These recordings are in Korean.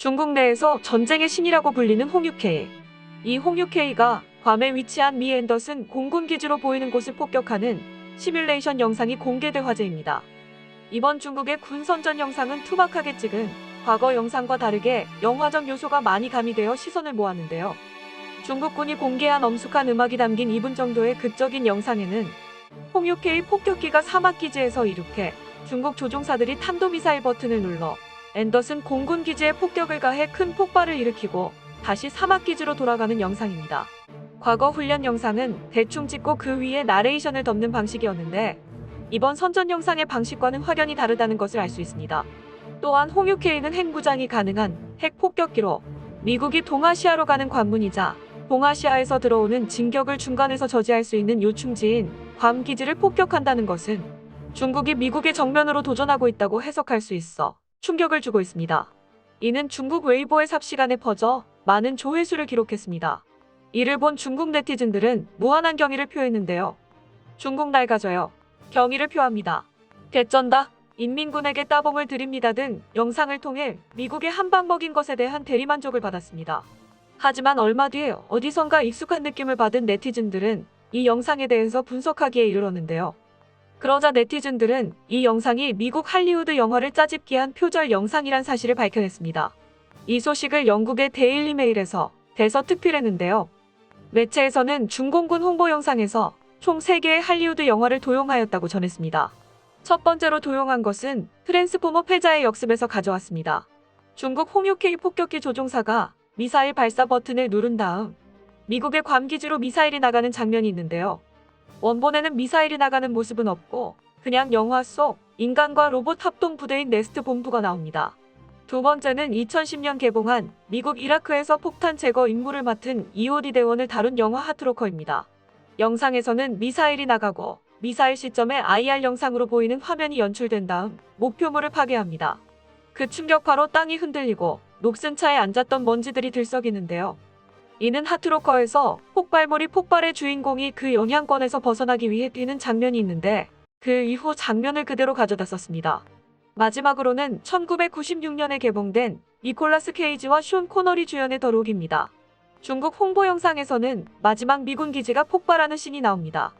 중국 내에서 전쟁의 신이라고 불리는 홍유케이. 이 홍유케이가 괌에 위치한 미 앤더슨 공군 기지로 보이는 곳을 폭격하는 시뮬레이션 영상이 공개돼 화제입니다. 이번 중국의 군 선전 영상은 투박하게 찍은 과거 영상과 다르게 영화적 요소가 많이 가미되어 시선을 모았는데요. 중국군이 공개한 엄숙한 음악이 담긴 2분 정도의 극적인 영상에는 홍유케이 폭격기가 사막기지에서 이륙해 중국 조종사들이 탄도미사일 버튼을 눌러 앤더슨 공군 기지에 폭격을 가해 큰 폭발을 일으키고 다시 사막기지로 돌아가는 영상입니다. 과거 훈련 영상은 대충 찍고 그 위에 나레이션을 덮는 방식이었는데 이번 선전 영상의 방식과는 확연히 다르다는 것을 알 수 있습니다. 또한 홍유케이는 핵무장이 가능한 핵 폭격기로 미국이 동아시아로 가는 관문이자 동아시아에서 들어오는 진격을 중간에서 저지할 수 있는 요충지인 괌 기지를 폭격한다는 것은 중국이 미국의 정면으로 도전하고 있다고 해석할 수 있어 충격을 주고 있습니다. 이는 중국 웨이보에 삽시간에 퍼져 많은 조회수를 기록했습니다. 이를 본 중국 네티즌들은 무한한 경의를 표했는데요. 중국 낡아져요. 경의를 표합니다. 개쩐다. 인민군에게 따봉을 드립니다 등 영상을 통해 미국의 한방 먹인 것에 대한 대리만족을 받았습니다. 하지만 얼마 뒤에 어디선가 익숙한 느낌을 받은 네티즌들은 이 영상에 대해서 분석하기에 이르렀는데요. 그러자 네티즌들은 이 영상이 미국 할리우드 영화를 짜집기 한 표절 영상이란 사실을 밝혀냈습니다. 이 소식을 영국의 데일리 메일에서 대서특필했는데요. 매체에서는 중공군 홍보 영상에서 총 3개의 할리우드 영화를 도용하였다고 전했습니다. 첫 번째로 도용한 것은 트랜스포머 패자의 역습에서 가져왔습니다. 중국 홍유케이 폭격기 조종사가 미사일 발사 버튼을 누른 다음 미국의 괌 기지로 미사일이 나가는 장면이 있는데요. 원본에는 미사일이 나가는 모습은 없고 그냥 영화 속 인간과 로봇 합동 부대인 네스트 본부가 나옵니다. 두 번째는 2010년 개봉한 미국 이라크에서 폭탄 제거 임무를 맡은 EOD 대원을 다룬 영화 하트로커입니다. 영상에서는 미사일이 나가고 미사일 시점에 IR 영상으로 보이는 화면이 연출된 다음 목표물을 파괴합니다. 그 충격파로 땅이 흔들리고 녹슨 차에 앉았던 먼지들이 들썩이는데요. 이는 하트로커에서 폭발물이 폭발의 주인공이 그 영향권에서 벗어나기 위해 뛰는 장면이 있는데 그 이후 장면을 그대로 가져다 썼습니다. 마지막으로는 1996년에 개봉된 니콜라스 케이지와 숀 코너리 주연의 더 록입니다. 중국 홍보 영상에서는 마지막 미군 기지가 폭발하는 씬이 나옵니다.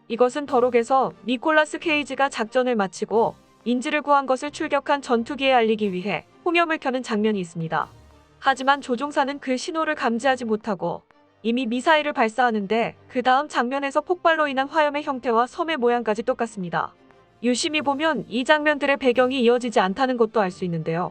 이것은 더 록에서 니콜라스 케이지가 작전을 마치고 인지를 구한 것을 출격한 전투기에 알리기 위해 홍염을 켜는 장면이 있습니다. 하지만 조종사는 그 신호를 감지하지 못하고 이미 미사일을 발사하는데 그 다음 장면에서 폭발로 인한 화염의 형태와 섬의 모양까지 똑같습니다. 유심히 보면 이 장면들의 배경이 이어지지 않다는 것도 알 수 있는데요.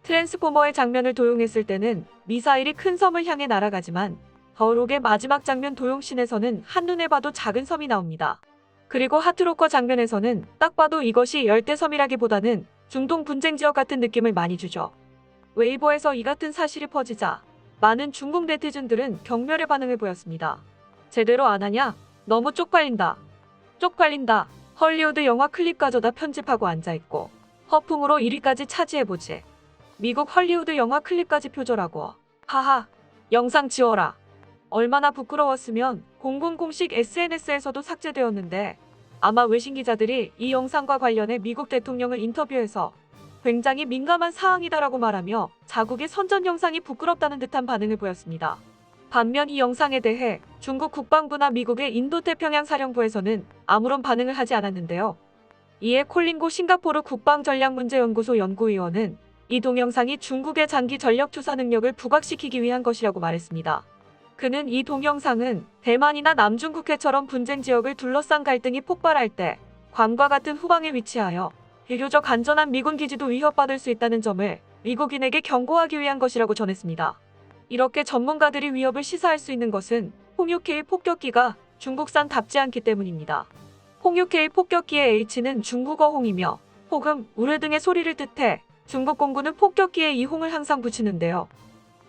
트랜스포머의 장면을 도용했을 때는 미사일이 큰 섬을 향해 날아가지만 더 록의 마지막 장면 도용씬에서는 한눈에 봐도 작은 섬이 나옵니다. 그리고 하트로커 장면에서는 딱 봐도 이것이 열대섬이라기보다는 중동 분쟁 지역 같은 느낌을 많이 주죠. 웨이보에서 이 같은 사실이 퍼지자 많은 중국 네티즌들은 경멸의 반응을 보였습니다. 제대로 안 하냐? 너무 쪽팔린다. 쪽팔린다. 헐리우드 영화 클립 가져다 편집하고 앉아있고 허풍으로 1위까지 차지해보지. 미국 헐리우드 영화 클립까지 표절하고 하하. 영상 지워라. 얼마나 부끄러웠으면 공군 공식 SNS에서도 삭제되었는데 아마 외신 기자들이 이 영상과 관련해 미국 대통령을 인터뷰해서 굉장히 민감한 사항이다라고 말하며 자국의 선전 영상이 부끄럽다는 듯한 반응을 보였습니다. 반면 이 영상에 대해 중국 국방부나 미국의 인도태평양 사령부에서는 아무런 반응을 하지 않았는데요. 이에 콜린고 싱가포르 국방전략문제연구소 연구위원은 이 동영상이 중국의 장기 전력 투사 능력을 부각시키기 위한 것이라고 말했습니다. 그는 이 동영상은 대만이나 남중국해처럼 분쟁 지역을 둘러싼 갈등이 폭발할 때 괌과 같은 후방에 위치하여 비교적 안전한 미군 기지도 위협받을 수 있다는 점을 미국인에게 경고하기 위한 것이라고 전했습니다. 이렇게 전문가들이 위협을 시사할 수 있는 것은 홍유케이 폭격기가 중국산답지 않기 때문입니다. 홍유케이 폭격기의 H는 중국어 홍이며 혹은 우르 등의 소리를 뜻해 중국 공군은 폭격기에 이 홍을 항상 붙이는데요.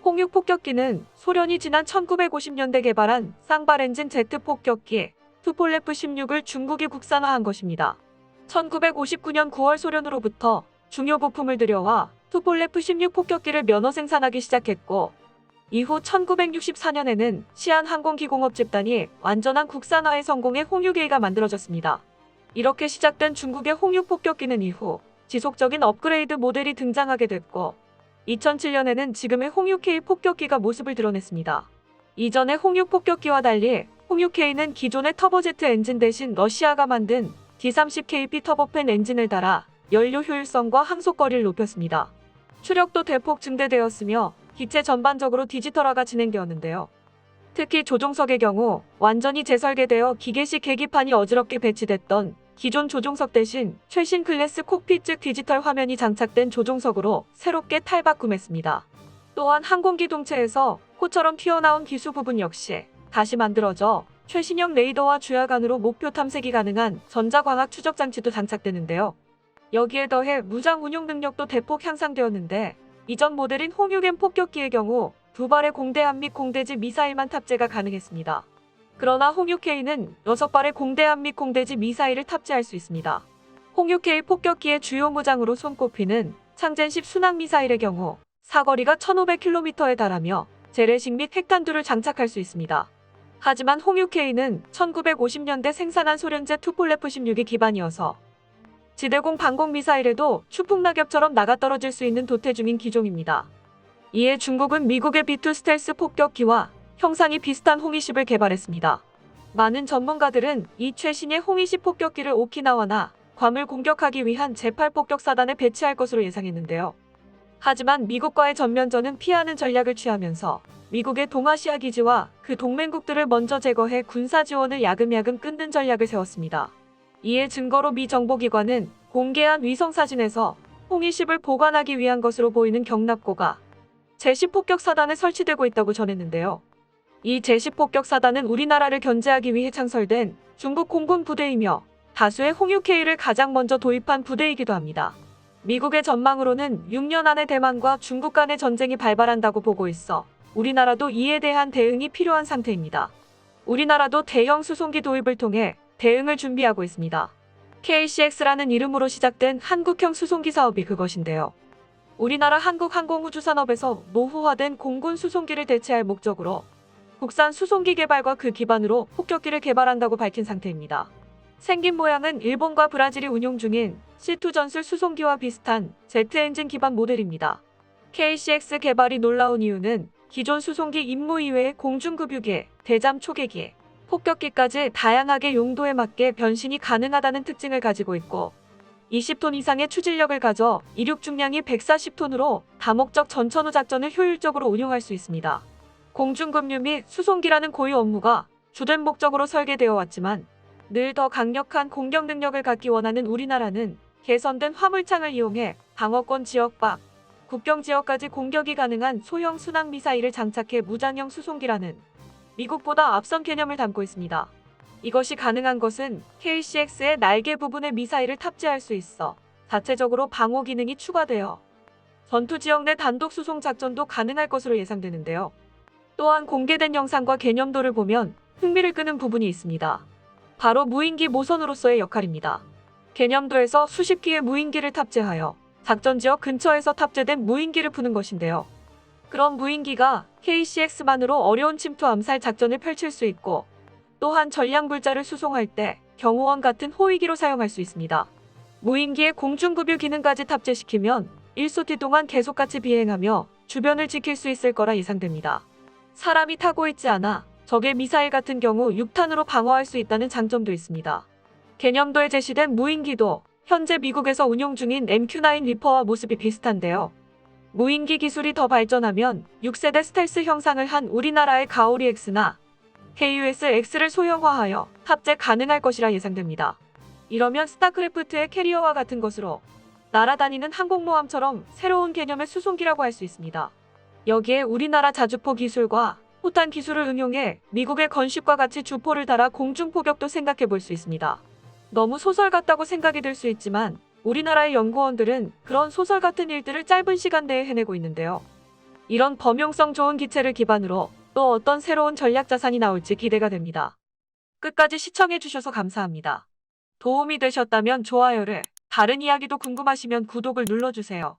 홍육 폭격기는 소련이 지난 1950년대 개발한 쌍발 엔진 제트 폭격기 투폴레프 16을 중국이 국산화한 것입니다. 1959년 9월 소련으로부터 중요 부품을 들여와 투폴레프 16 폭격기를 면허 생산하기 시작했고 이후 1964년에는 시안항공기공업 집단이 완전한 국산화에 성공해 홍유케이가 만들어졌습니다. 이렇게 시작된 중국의 홍육 폭격기는 이후 지속적인 업그레이드 모델이 등장하게 됐고 2007년에는 지금의 홍6K 폭격기가 모습을 드러냈습니다. 이전의 홍6 폭격기와 달리 홍6K는 기존의 터보제트 엔진 대신 러시아가 만든 D30KP 터보팬 엔진을 달아 연료 효율성과 항속거리를 높였습니다. 추력도 대폭 증대되었으며 기체 전반적으로 디지털화가 진행되었는데요. 특히 조종석의 경우 완전히 재설계되어 기계식 계기판이 어지럽게 배치됐던 기존 조종석 대신 최신 클래스 콕핏 즉 디지털 화면이 장착된 조종석으로 새롭게 탈바꿈했습니다. 또한 항공기동체에서 코처럼 튀어나온 기수 부분 역시 다시 만들어져 최신형 레이더와 주야간으로 목표 탐색이 가능한 전자광학 추적 장치도 장착되는데요. 여기에 더해 무장 운용 능력도 대폭 향상되었는데 이전 모델인 홍6M 폭격기의 경우 두 발의 공대함 및 공대지 미사일만 탑재가 가능했습니다. 그러나 홍6K는 6발의 공대함 및 공대지 미사일을 탑재할 수 있습니다. 홍6K 폭격기의 주요 무장으로 손꼽히는 창젠10 순항미사일의 경우 사거리가 1500km에 달하며 재래식 및 핵탄두를 장착할 수 있습니다. 하지만 홍6K는 1950년대 생산한 소련제 투폴레프 16이 기반이어서 지대공 방공 미사일에도 추풍낙엽처럼 나가떨어질 수 있는 도태 중인 기종입니다. 이에 중국은 미국의 B2 스텔스 폭격기와 형상이 비슷한 홍20을 개발했습니다. 많은 전문가들은 이 최신의 홍20 폭격기를 오키나와나 괌을 공격하기 위한 제8 폭격사단에 배치할 것으로 예상했는데요. 하지만 미국과의 전면전은 피하는 전략을 취하면서 미국의 동아시아 기지와 그 동맹국들을 먼저 제거해 군사 지원을 야금야금 끊는 전략을 세웠습니다. 이에 증거로 미 정보기관은 공개한 위성사진에서 홍20을 보관하기 위한 것으로 보이는 경납고가 제10 폭격사단에 설치되고 있다고 전했는데요. 이 제10 폭격사단은 우리나라를 견제하기 위해 창설된 중국 공군 부대이며 다수의 홍6K를 가장 먼저 도입한 부대이기도 합니다. 미국의 전망으로는 6년 안에 대만과 중국 간의 전쟁이 발발한다고 보고 있어 우리나라도 이에 대한 대응이 필요한 상태입니다. 우리나라도 대형 수송기 도입을 통해 대응을 준비하고 있습니다. KCX라는 이름으로 시작된 한국형 수송기 사업이 그것인데요. 우리나라 한국항공우주산업에서 노후화된 공군 수송기를 대체할 목적으로 국산 수송기 개발과 그 기반으로 폭격기를 개발한다고 밝힌 상태입니다. 생긴 모양은 일본과 브라질이 운용 중인 C2 전술 수송기와 비슷한 제트 엔진 기반 모델입니다. KCX 개발이 놀라운 이유는 기존 수송기 임무 이외의 공중급유기, 대잠 초계기, 폭격기까지 다양하게 용도에 맞게 변신이 가능하다는 특징을 가지고 있고 20톤 이상의 추진력을 가져 이륙 중량이 140톤으로 다목적 전천후 작전을 효율적으로 운용할 수 있습니다. 공중급유 및 수송기라는 고유 업무가 주된 목적으로 설계되어 왔지만 늘 더 강력한 공격 능력을 갖기 원하는 우리나라는 개선된 화물창을 이용해 방어권 지역 밖, 국경 지역까지 공격이 가능한 소형 순항 미사일을 장착해 무장형 수송기라는 미국보다 앞선 개념을 담고 있습니다. 이것이 가능한 것은 KCX의 날개 부분에 미사일을 탑재할 수 있어 자체적으로 방호 기능이 추가되어 전투 지역 내 단독 수송 작전도 가능할 것으로 예상되는데요. 또한 공개된 영상과 개념도를 보면 흥미를 끄는 부분이 있습니다. 바로 무인기 모선으로서의 역할입니다. 개념도에서 수십 기의 무인기를 탑재하여 작전 지역 근처에서 탑재된 무인기를 푸는 것인데요. 그런 무인기가 KCX만으로 어려운 침투 암살 작전을 펼칠 수 있고 또한 전량불자를 수송할 때 경호원 같은 호위기로 사용할 수 있습니다. 무인기에 공중급유 기능까지 탑재시키면 1소티 동안 계속같이 비행하며 주변을 지킬 수 있을 거라 예상됩니다. 사람이 타고 있지 않아 적의 미사일 같은 경우 6탄으로 방어할 수 있다는 장점도 있습니다. 개념도에 제시된 무인기도 현재 미국에서 운용 중인 MQ-9 리퍼와 모습이 비슷한데요. 무인기 기술이 더 발전하면 6세대 스텔스 형상을 한 우리나라의 가오리 X나 KUS-X를 소형화하여 탑재 가능할 것이라 예상됩니다. 이러면 스타크래프트의 캐리어와 같은 것으로 날아다니는 항공모함처럼 새로운 개념의 수송기라고 할 수 있습니다. 여기에 우리나라 자주포 기술과 포탄 기술을 응용해 미국의 건쉽과 같이 주포를 달아 공중포격도 생각해 볼 수 있습니다. 너무 소설 같다고 생각이 들 수 있지만 우리나라의 연구원들은 그런 소설 같은 일들을 짧은 시간 내에 해내고 있는데요. 이런 범용성 좋은 기체를 기반으로 또 어떤 새로운 전략 자산이 나올지 기대가 됩니다. 끝까지 시청해주셔서 감사합니다. 도움이 되셨다면 좋아요를, 다른 이야기도 궁금하시면 구독을 눌러주세요.